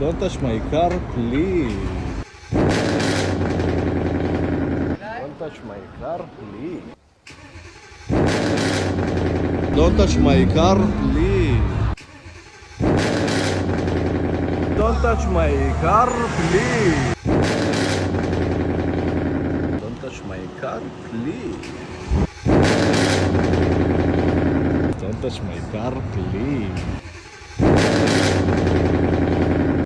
Don't touch my car, please. Don't touch my car, please. Don't touch my car, please. Don't touch my car, please. Don't touch my car, please. Don't touch my car, please.